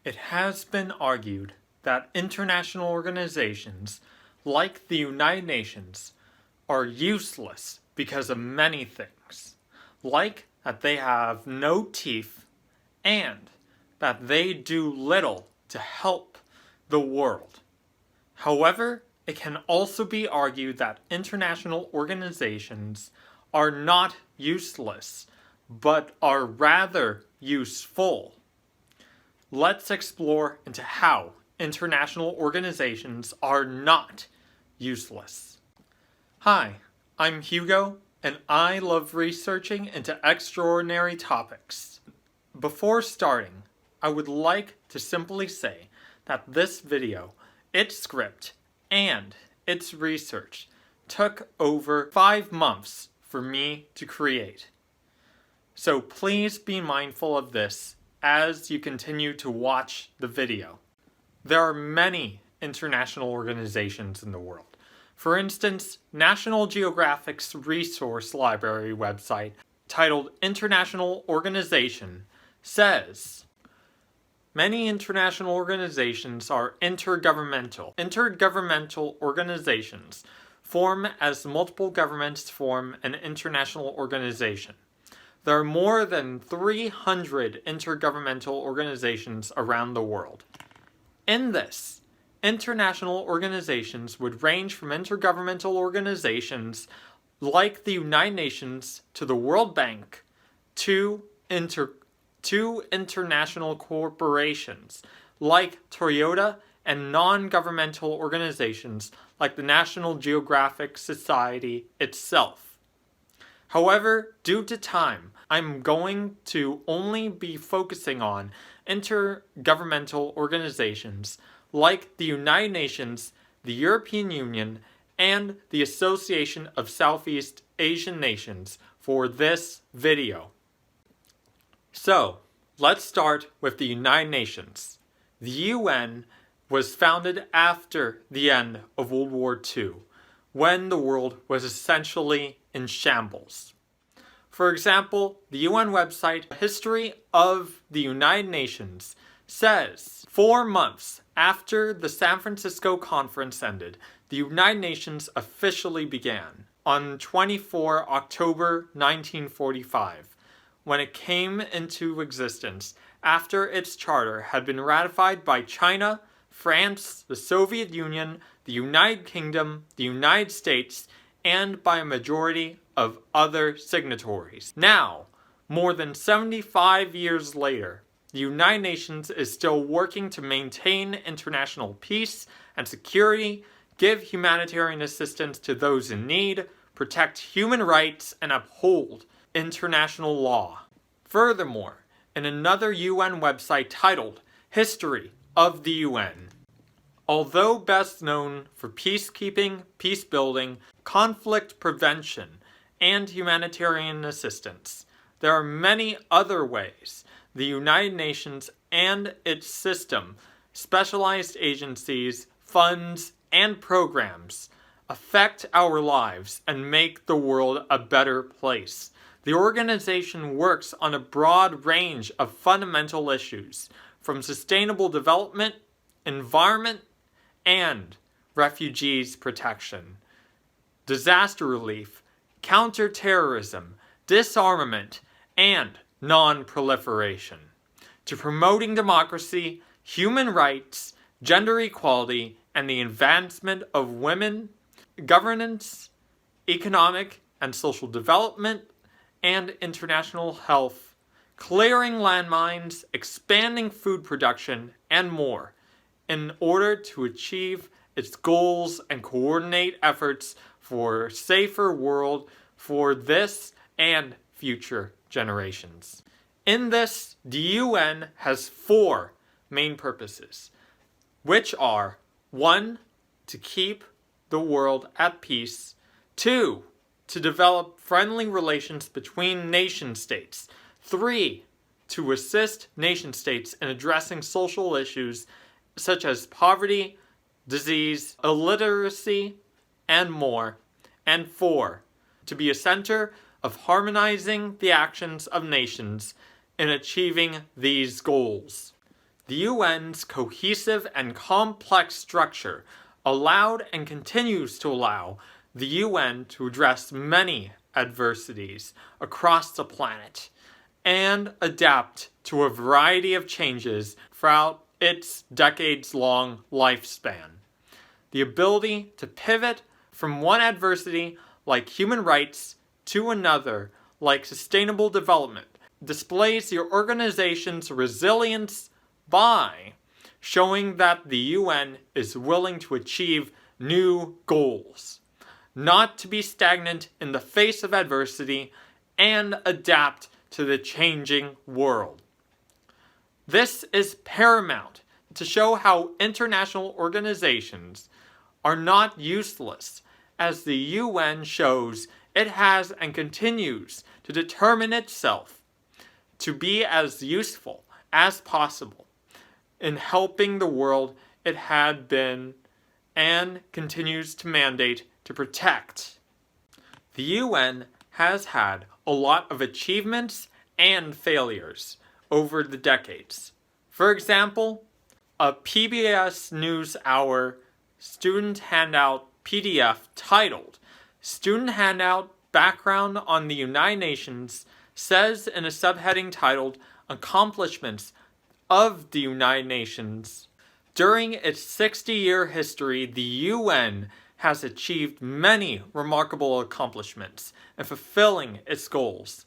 It has been argued that international organizations, like the United Nations, are useless because of many things, like that they have no teeth and that they do little to help the world. However, it can also be argued that international organizations are not useless, but are rather useful. Let's explore into how international organizations are not useless. Hi, I'm Hugo, and I love researching into extraordinary topics. Before starting, I would like to simply say that this video, its script, and its research took over 5 months for me to create. So please be mindful of this as you continue to watch the video. There are many international organizations in the world. For instance, National Geographic's resource library website titled International Organization says, many international organizations are intergovernmental. Intergovernmental organizations form as multiple governments form an international organization. There are more than 300 intergovernmental organizations around the world. In this, international organizations would range from intergovernmental organizations like the United Nations to the World Bank to international corporations like Toyota and non-governmental organizations like the National Geographic Society itself. However, due to time, I'm going to only be focusing on intergovernmental organizations like the United Nations, the European Union, and the Association of Southeast Asian Nations for this video. So, let's start with the United Nations. The UN was founded after the end of World War II, when the world was essentially in shambles. For example, the UN website History of the United Nations says 4 months after the San Francisco conference ended, the United Nations officially began on 24 October 1945, when it came into existence after its charter had been ratified by China, France, the Soviet Union, the United Kingdom, the United States, and by a majority of other signatories. Now, more than 75 years later, the United Nations is still working to maintain international peace and security, give humanitarian assistance to those in need, protect human rights, and uphold international law. Furthermore, in another UN website titled History of the UN, although best known for peacekeeping, peace building, conflict prevention, and humanitarian assistance, there are many other ways the United Nations and its system, specialized agencies, funds, and programs affect our lives and make the world a better place. The organization works on a broad range of fundamental issues, from sustainable development, environment, and refugees protection, disaster relief, counterterrorism, disarmament, and non-proliferation, to promoting democracy, human rights, gender equality, and the advancement of women, governance, economic and social development, and international health, clearing landmines, expanding food production, and more, in order to achieve its goals and coordinate efforts for a safer world for this and future generations. In this, the UN has 4 main purposes, which are 1. To keep the world at peace, 2. To develop friendly relations between nation-states, 3. To assist nation-states in addressing social issues such as poverty, disease, illiteracy, and more, and 4. To be a center of harmonizing the actions of nations in achieving these goals. The The UN's cohesive and complex structure allowed and continues to allow the UN to address many adversities across the planet and adapt to a variety of changes throughout its decades-long lifespan. The ability to pivot from one adversity, like human rights, to another, like sustainable development, displays the organization's resilience by showing that the UN is willing to achieve new goals, not to be stagnant in the face of adversity, and adapt to the changing world. This is paramount to show how international organizations are not useless, as the UN shows it has and continues to determine itself to be as useful as possible in helping the world it had been and continues to mandate to protect. The UN has had a lot of achievements and failures over the decades. For example, a PBS NewsHour student handout PDF titled Student Handout Background on the United Nations says in a subheading titled Accomplishments of the United Nations. During its 60-year history, the UN has achieved many remarkable accomplishments in fulfilling its goals.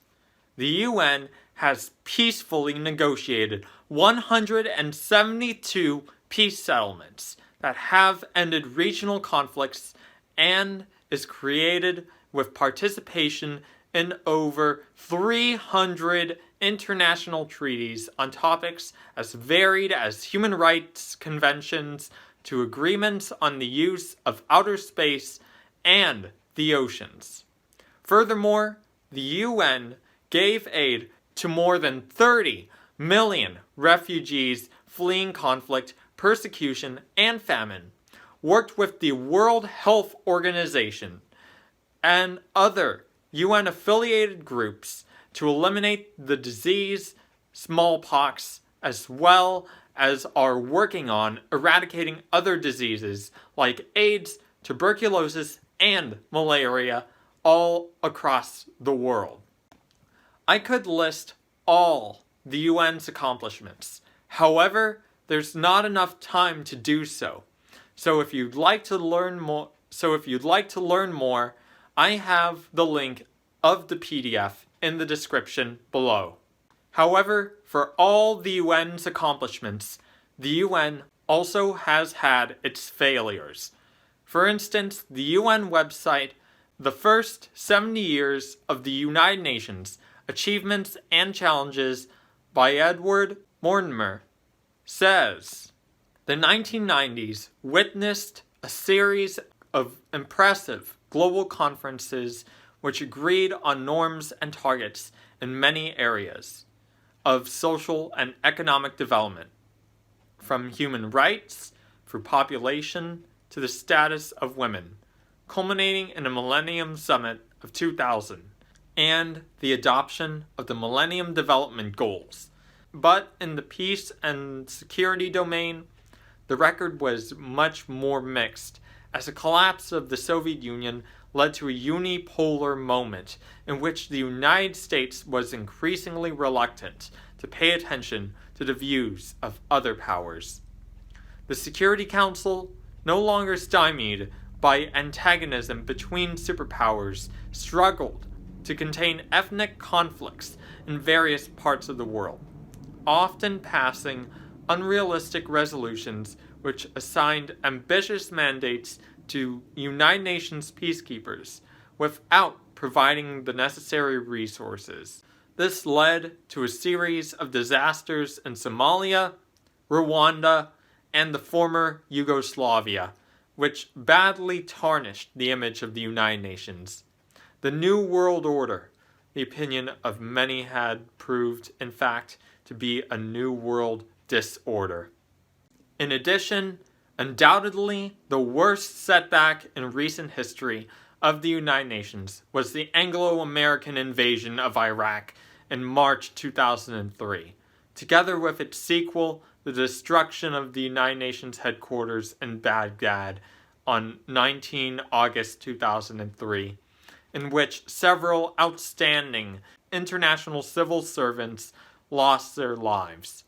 The UN has peacefully negotiated 172 peace settlements that have ended regional conflicts and is created with participation in over 300 international treaties on topics as varied as human rights conventions to agreements on the use of outer space and the oceans. Furthermore, the UN gave aid to more than 30 million refugees fleeing conflict, persecution, and famine, worked with the World Health Organization and other UN-affiliated groups to eliminate the disease, smallpox, as well as are working on eradicating other diseases like AIDS, tuberculosis, and malaria all across the world. I could list all the UN's accomplishments. However, there's not enough time to do so. So if you'd like to learn more, I have the link of the PDF in the description below. However, for all the UN's accomplishments, the UN also has had its failures. For instance, the UN website, The First 70 Years of the United Nations, Achievements and Challenges by Edward Mortimer, says, the 1990s witnessed a series of impressive global conferences which agreed on norms and targets in many areas of social and economic development, from human rights through population to the status of women, culminating in the Millennium Summit of 2000 and the adoption of the Millennium Development Goals. But in the peace and security domain, the record was much more mixed, as the collapse of the Soviet Union led to a unipolar moment in which the United States was increasingly reluctant to pay attention to the views of other powers. The Security Council, no longer stymied by antagonism between superpowers, struggled to contain ethnic conflicts in various parts of the world, often passing unrealistic resolutions which assigned ambitious mandates to United Nations peacekeepers without providing the necessary resources. This led to a series of disasters in Somalia, Rwanda, and the former Yugoslavia, which badly tarnished the image of the United Nations. The New World Order, the opinion of many, had proved, in fact, to be a New World disorder. In addition, undoubtedly, the worst setback in recent history of the United Nations was the Anglo-American invasion of Iraq in March 2003, together with its sequel, the destruction of the United Nations headquarters in Baghdad on 19 August 2003, in which several outstanding international civil servants lost their lives.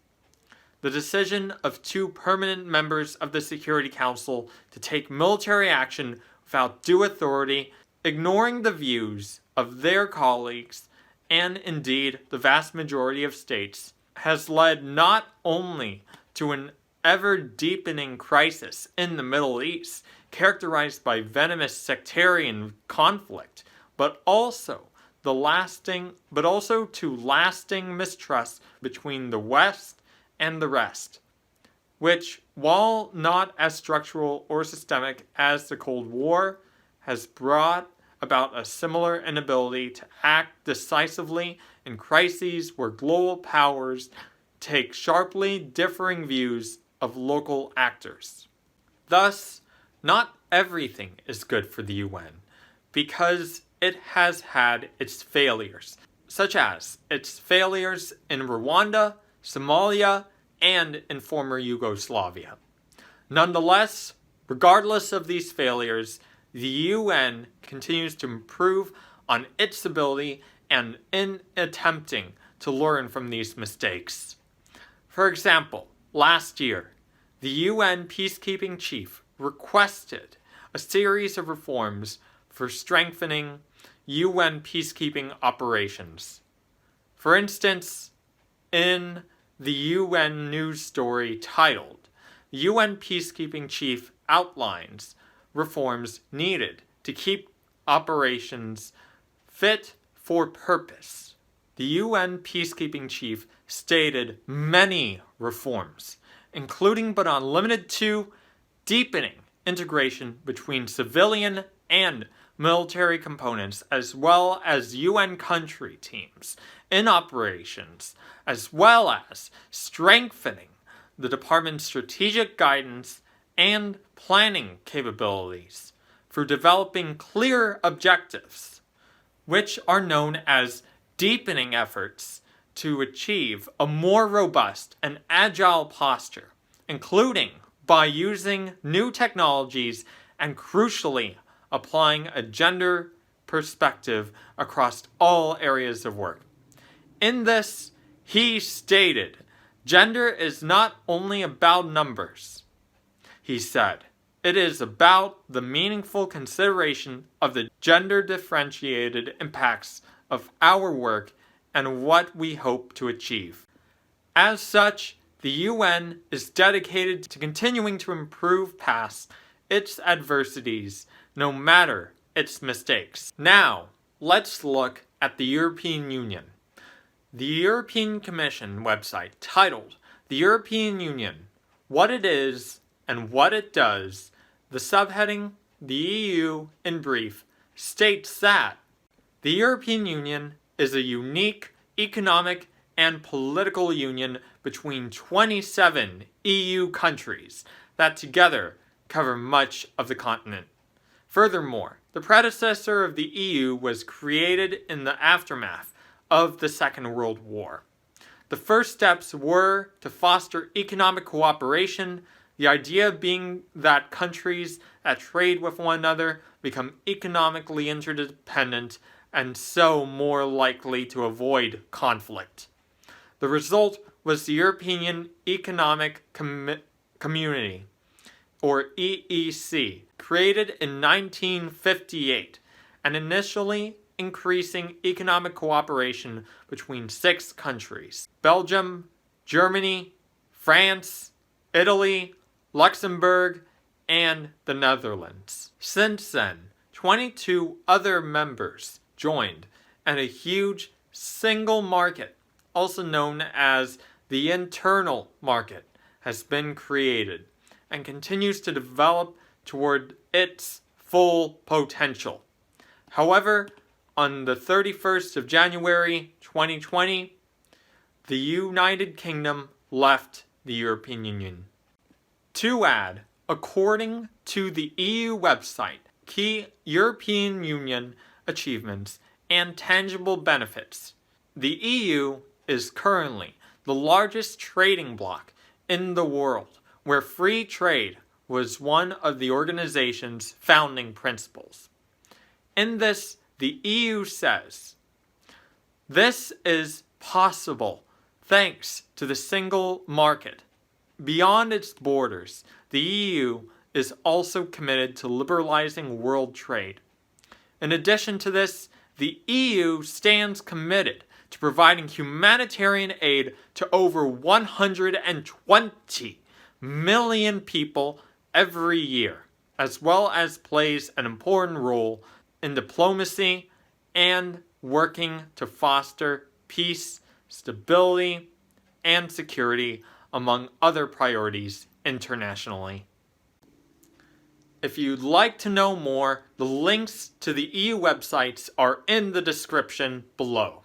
The decision of 2 permanent members of the Security Council to take military action without due authority, ignoring the views of their colleagues, and indeed the vast majority of states, has led not only to an ever-deepening crisis in the Middle East, characterized by venomous sectarian conflict, but also to lasting mistrust between the West and the rest, which, while not as structural or systemic as the Cold War, has brought about a similar inability to act decisively in crises where global powers take sharply differing views of local actors. Thus, not everything is good for the UN, because it has had its failures, such as its failures in Rwanda, Somalia, and in former Yugoslavia. Nonetheless, regardless of these failures, the UN continues to improve on its ability and in attempting to learn from these mistakes. For example, last year, the UN peacekeeping chief requested a series of reforms for strengthening UN peacekeeping operations. For instance, in the UN news story titled, "The UN peacekeeping chief outlines reforms needed to keep operations fit for purpose." The UN peacekeeping chief stated many reforms, including but not limited to deepening integration between civilian and military components, as well as UN country teams in operations, as well as strengthening the department's strategic guidance and planning capabilities for developing clear objectives, which are known as deepening efforts to achieve a more robust and agile posture, including by using new technologies and, crucially, applying a gender perspective across all areas of work. In this, he stated, "Gender is not only about numbers," he said. "It is about the meaningful consideration of the gender-differentiated impacts of our work and what we hope to achieve." As such, the UN is dedicated to continuing to improve past its adversities, no matter its mistakes. Now, let's look at the European Union. The European Commission website titled, "The European Union, What It Is and What It Does," the subheading, "The EU in Brief," states that the European Union is a unique economic and political union between 27 EU countries that together cover much of the continent. Furthermore, the predecessor of the EU was created in the aftermath of the Second World War. The first steps were to foster economic cooperation, the idea being that countries that trade with one another become economically interdependent and so more likely to avoid conflict. The result was the European Economic Community, or EEC, created in 1958, and initially increasing economic cooperation between 6 countries: Belgium, Germany, France, Italy, Luxembourg, and the Netherlands. Since then, 22 other members joined, and a huge single market, also known as the internal market, has been created and continues to develop toward its full potential. However, on the 31st of January 2020, the United Kingdom left the European Union. To add, according to the EU website, key European Union achievements and tangible benefits, the EU is currently the largest trading bloc in the world where free trade was one of the organization's founding principles. In this, the EU says, this is possible thanks to the single market. Beyond its borders, the EU is also committed to liberalizing world trade. In addition to this, the EU stands committed to providing humanitarian aid to over 120 million people every year, as well as plays an important role in diplomacy and working to foster peace, stability, and security, among other priorities internationally. If you'd like to know more, the links to the EU websites are in the description below.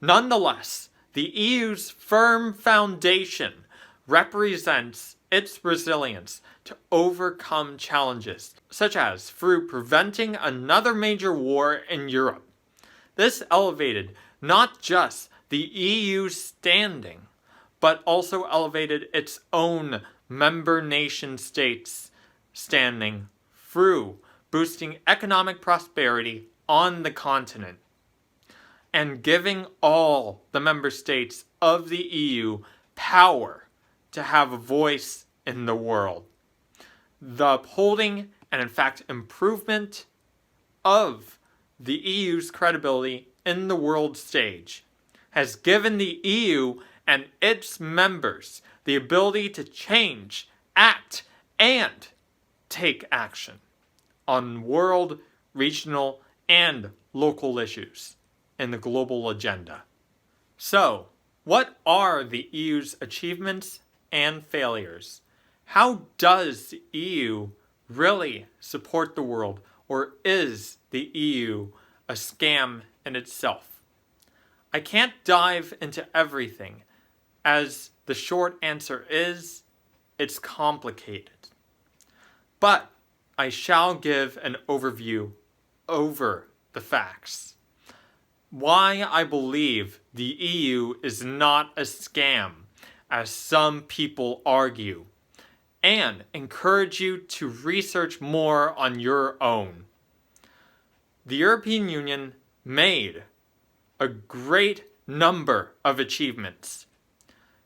Nonetheless, the EU's firm foundation represents its resilience to overcome challenges, such as through preventing another major war in Europe. This elevated not just the EU's standing, but also elevated its own member nation states' standing through boosting economic prosperity on the continent and giving all the member states of the EU power to have a voice in the world. The upholding and in fact improvement of the EU's credibility in the world stage has given the EU and its members the ability to change, act, and take action on world, regional, and local issues in the global agenda. So, what are the EU's achievements and failures? How does the EU really support the world, or is the EU a scam in itself? I can't dive into everything, as the short answer is, it's complicated. But I shall give an overview over the facts. Why I believe the EU is not a scam, as some people argue, and encourage you to research more on your own. The European Union made a great number of achievements.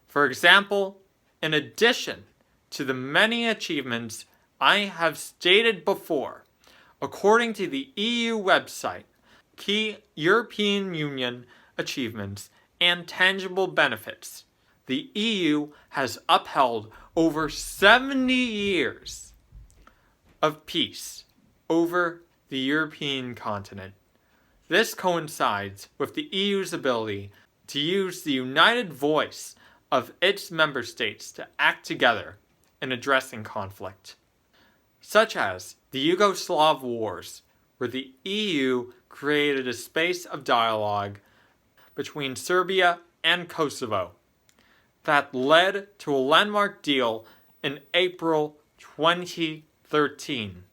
For example, in addition to the many achievements I have stated before, according to the EU website, key European Union achievements and tangible benefits, the EU has upheld over 70 years of peace over the European continent. This coincides with the EU's ability to use the united voice of its member states to act together in addressing conflict, such as the Yugoslav wars, where the EU created a space of dialogue between Serbia and Kosovo that led to a landmark deal in April 2013,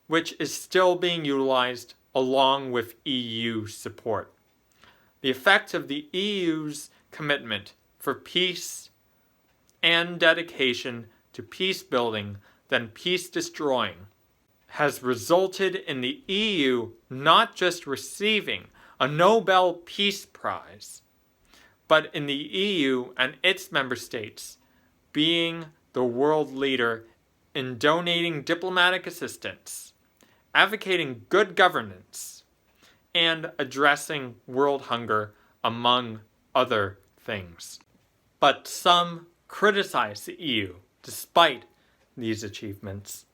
which is still being utilized along with EU support. The effect of the EU's commitment for peace and dedication to peace building than peace destroying has resulted in the EU not just receiving a Nobel Peace Prize, but in the EU and its member states being the world leader in donating diplomatic assistance, advocating good governance, and addressing world hunger, among other things. But some criticize the EU despite these achievements.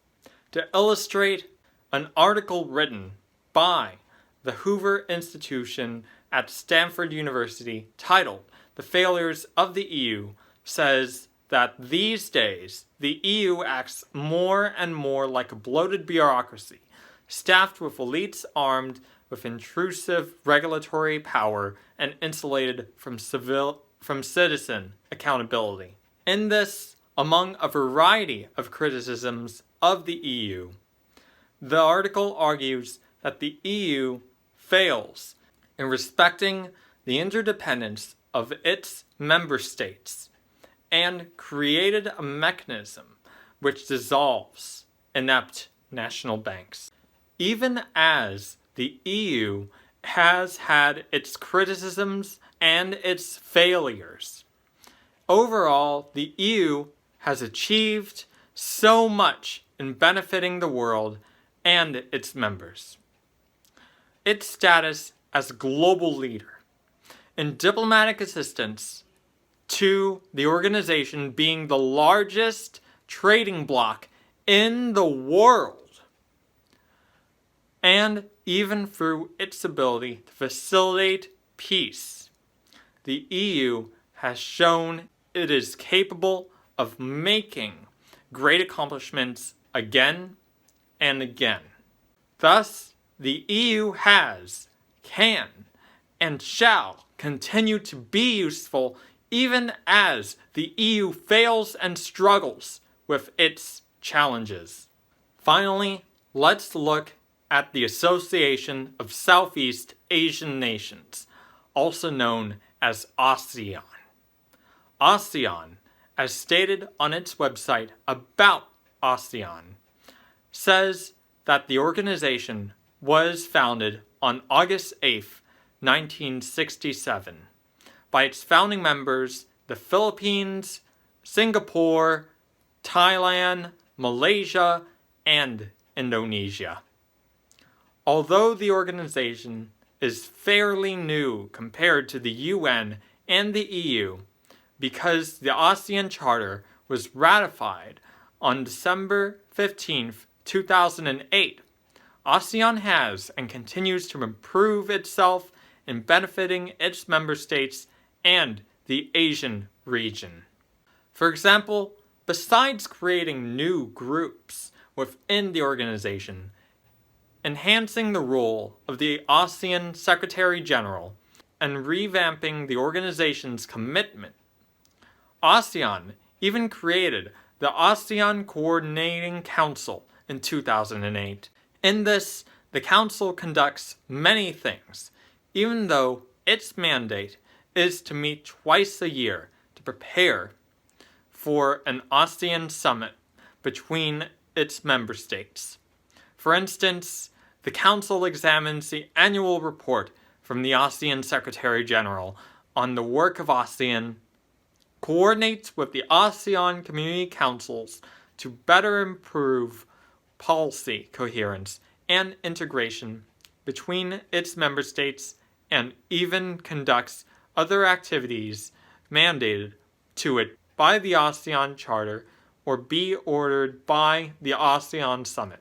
To illustrate, an article written by the Hoover Institution at Stanford University titled "The Failures of the EU" says that these days the EU acts more and more like a bloated bureaucracy, staffed with elites armed with intrusive regulatory power and insulated from citizen accountability. In this, among a variety of criticisms of the EU, the article argues that the EU fails in respecting the interdependence of its member states and created a mechanism which dissolves inept national banks. Even as the EU has had its criticisms and its failures, overall, the EU has achieved so much in benefiting the world and its members. Its status as a global leader in diplomatic assistance to the organization being the largest trading bloc in the world, and even through its ability to facilitate peace, the EU has shown it is capable of making great accomplishments again and again. Thus, the EU has, can, and shall continue to be useful even as the EU fails and struggles with its challenges. Finally, let's look at the Association of Southeast Asian Nations, also known as ASEAN. ASEAN, as stated on its website about ASEAN, says that the organization was founded on August 8th, 1967, by its founding members, the Philippines, Singapore, Thailand, Malaysia, and Indonesia. Although the organization is fairly new compared to the UN and the EU, because the ASEAN Charter was ratified on December 15th, 2008, ASEAN has and continues to improve itself in benefiting its member states and the Asian region. For example, besides creating new groups within the organization, enhancing the role of the ASEAN Secretary General, and revamping the organization's commitment, ASEAN even created the ASEAN Coordinating Council in 2008. In this, the Council conducts many things, even though its mandate is to meet twice a year to prepare for an ASEAN summit between its member states. For instance, the Council examines the annual report from the ASEAN Secretary General on the work of ASEAN, coordinates with the ASEAN Community Councils to better improve policy coherence and integration between its member states, and even conducts other activities mandated to it by the ASEAN Charter or be ordered by the ASEAN Summit.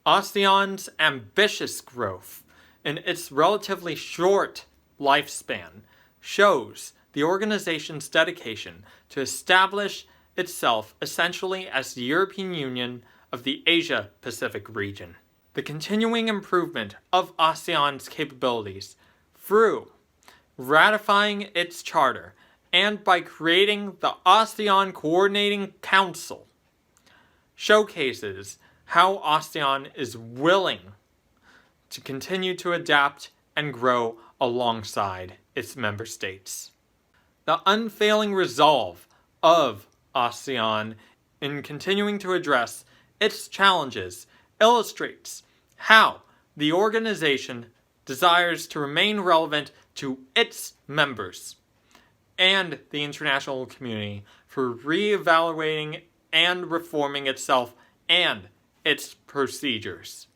ASEAN's ambitious growth in its relatively short lifespan shows the organization's dedication to establish itself essentially as the European Union of the Asia-Pacific region. The continuing improvement of ASEAN's capabilities through ratifying its charter and by creating the ASEAN Coordinating Council showcases how ASEAN is willing to continue to adapt and grow alongside its member states. The unfailing resolve of ASEAN in continuing to address its challenges illustrates how the organization desires to remain relevant to its members and the international community for re-evaluating and reforming itself and its procedures.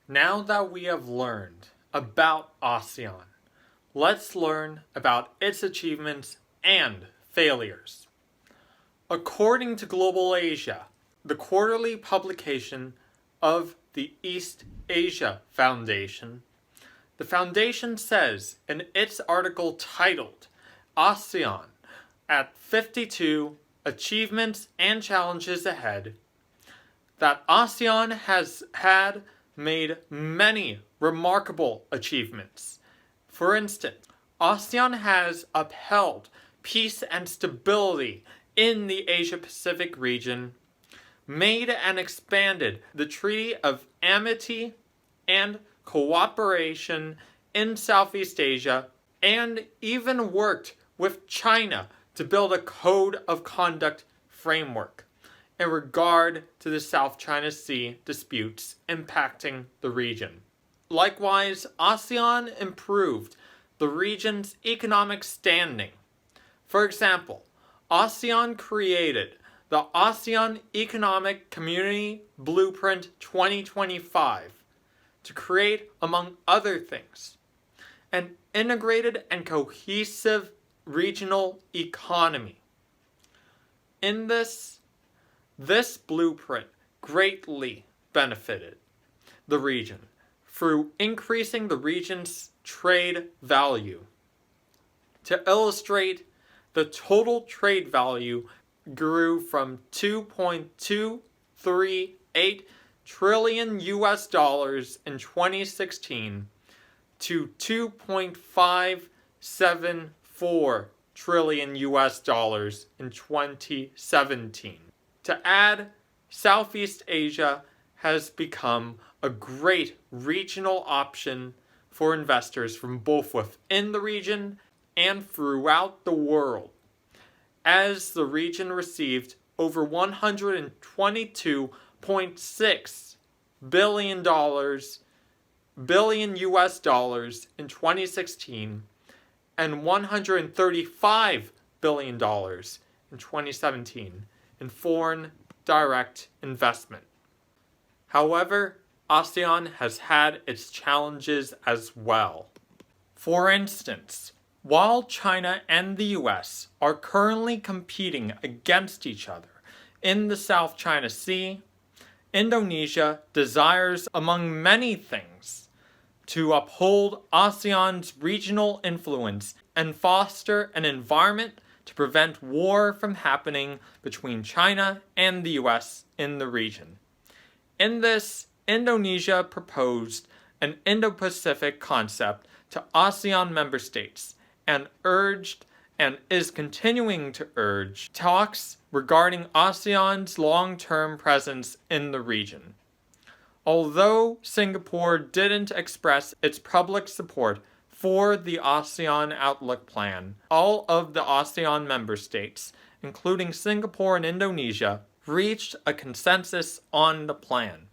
Now that we have learned about ASEAN, let's learn about its achievements and failures. According to Global Asia, the quarterly publication of the East Asia Foundation, the foundation says in its article titled ASEAN at 52 Achievements and Challenges Ahead, that ASEAN has made many remarkable achievements. For instance, ASEAN has upheld peace and stability in the Asia-Pacific region, made and expanded the Treaty of Amity and Cooperation in Southeast Asia, and even worked with China to build a code of conduct framework in regard to the South China Sea disputes impacting the region. Likewise, ASEAN improved the region's economic standing. For example, ASEAN created the ASEAN Economic Community Blueprint 2025 to create, among other things, an integrated and cohesive regional economy. In this blueprint greatly benefited the region through increasing the region's trade value. To illustrate, the total trade value grew from 2.238 trillion US dollars in 2016 to 2.574 trillion US dollars in 2017. To add, Southeast Asia has become a great regional option for investors from both within the region and throughout the world, as the region received over $122.6 billion US dollars in 2016 and $135 billion in 2017 in foreign direct investment. However, ASEAN has had its challenges as well. For instance, while China and the US are currently competing against each other in the South China Sea, Indonesia desires, among many things, to uphold ASEAN's regional influence and foster an environment to prevent war from happening between China and the US in the region. In this, Indonesia proposed an Indo-Pacific concept to ASEAN member states and urged and is continuing to urge talks regarding ASEAN's long-term presence in the region. Although Singapore didn't express its public support for the ASEAN Outlook Plan, all of the ASEAN member states, including Singapore and Indonesia, reached a consensus on the plan,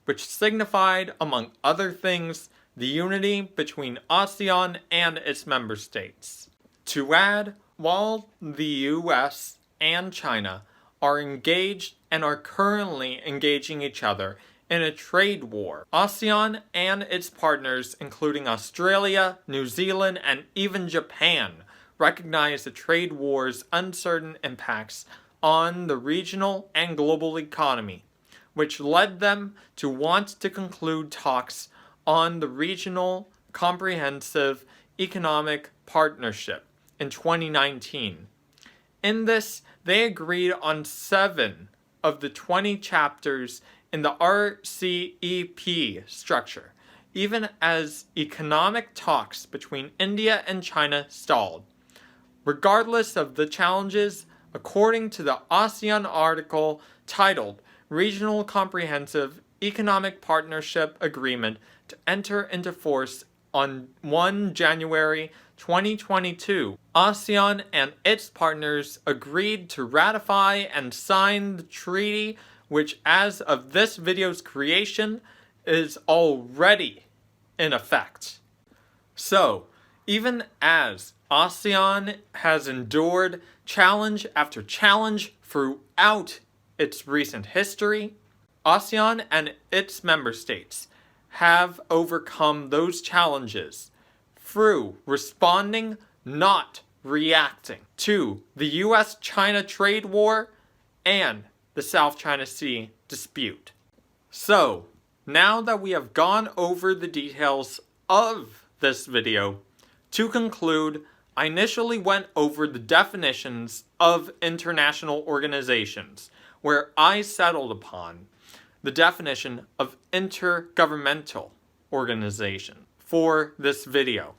which signified, among other things, the unity between ASEAN and its member states. To add, while the US and China are engaged and are currently engaging each other in a trade war, ASEAN and its partners, including Australia, New Zealand, and even Japan, recognize the trade war's uncertain impacts on the regional and global economy, which led them to want to conclude talks on the Regional Comprehensive Economic Partnership in 2019. In this, they agreed on 7 of the 20 chapters in the RCEP structure, even as economic talks between India and China stalled. Regardless of the challenges, according to the ASEAN article titled Regional Comprehensive Economic Partnership Agreement to enter into force on 1 January 2022, ASEAN and its partners agreed to ratify and sign the treaty, which as of this video's creation is already in effect. So, even as ASEAN has endured challenge after challenge throughout its recent history, ASEAN and its member states have overcome those challenges through responding, not reacting, to the US-China trade war and the South China Sea dispute. So, now that we have gone over the details of this video, to conclude, I initially went over the definitions of international organizations, where I settled upon the definition of intergovernmental organization for this video.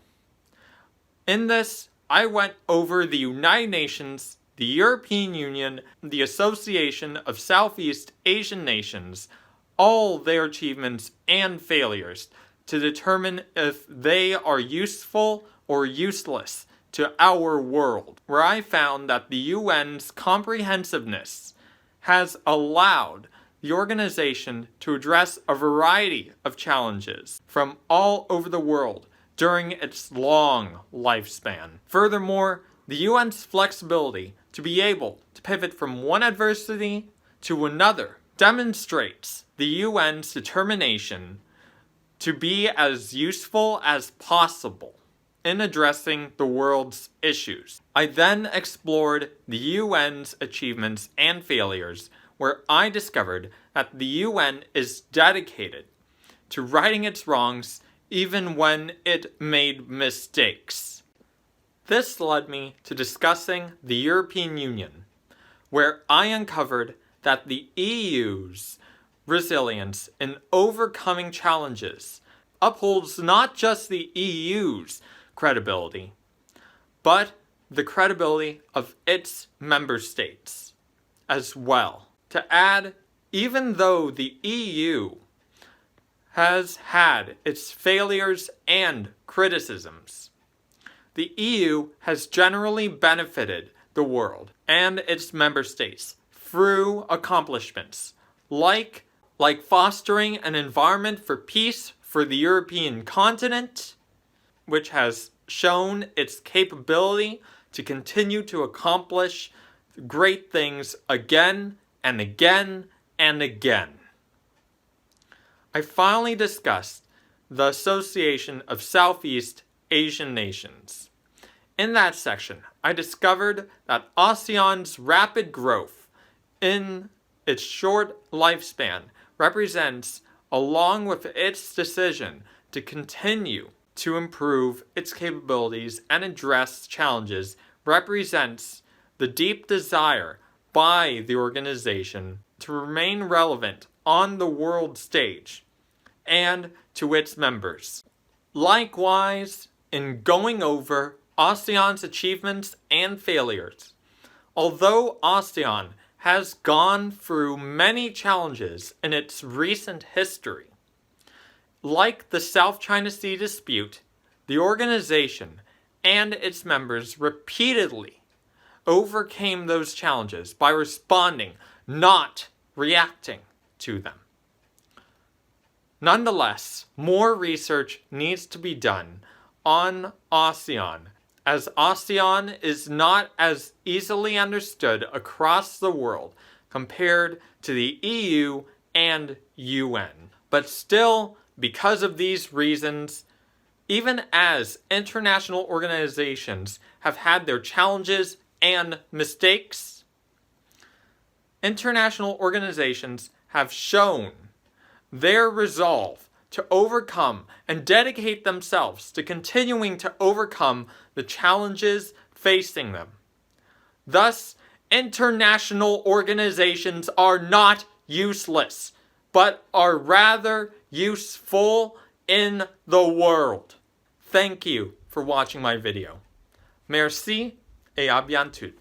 In this, I went over the United Nations, the European Union, the Association of Southeast Asian Nations, all their achievements and failures, to determine if they are useful or useless to our world, where I found that the UN's comprehensiveness has allowed the organization to address a variety of challenges from all over the world during its long lifespan. Furthermore, the UN's flexibility to be able to pivot from one adversity to another demonstrates the UN's determination to be as useful as possible in addressing the world's issues. I then explored the UN's achievements and failures, where I discovered that the UN is dedicated to righting its wrongs even when it made mistakes. This led me to discussing the European Union, where I uncovered that the EU's resilience in overcoming challenges upholds not just the EU's credibility, but the credibility of its member states as well. To add, even though the EU has had its failures and criticisms, the EU has generally benefited the world and its member states through accomplishments like fostering an environment for peace for the European continent, which has shown its capability to continue to accomplish great things again and again and again. I finally discussed the Association of Southeast Asian Nations. In that section, I discovered that ASEAN's rapid growth in its short lifespan represents, along with its decision to continue to improve its capabilities and address challenges, represents the deep desire by the organization to remain relevant on the world stage and to its members. Likewise, in going over ASEAN's achievements and failures, although ASEAN has gone through many challenges in its recent history, like the South China Sea dispute, the organization and its members repeatedly overcame those challenges by responding, not reacting to them. Nonetheless, more research needs to be done on ASEAN, as ASEAN is not as easily understood across the world compared to the EU and UN. But still, because of these reasons, even as international organizations have had their challenges and mistakes, international organizations have shown their resolve to overcome and dedicate themselves to continuing to overcome the challenges facing them. Thus, international organizations are not useless, but are rather useful in the world. Thank you for watching my video. Merci et à bientôt.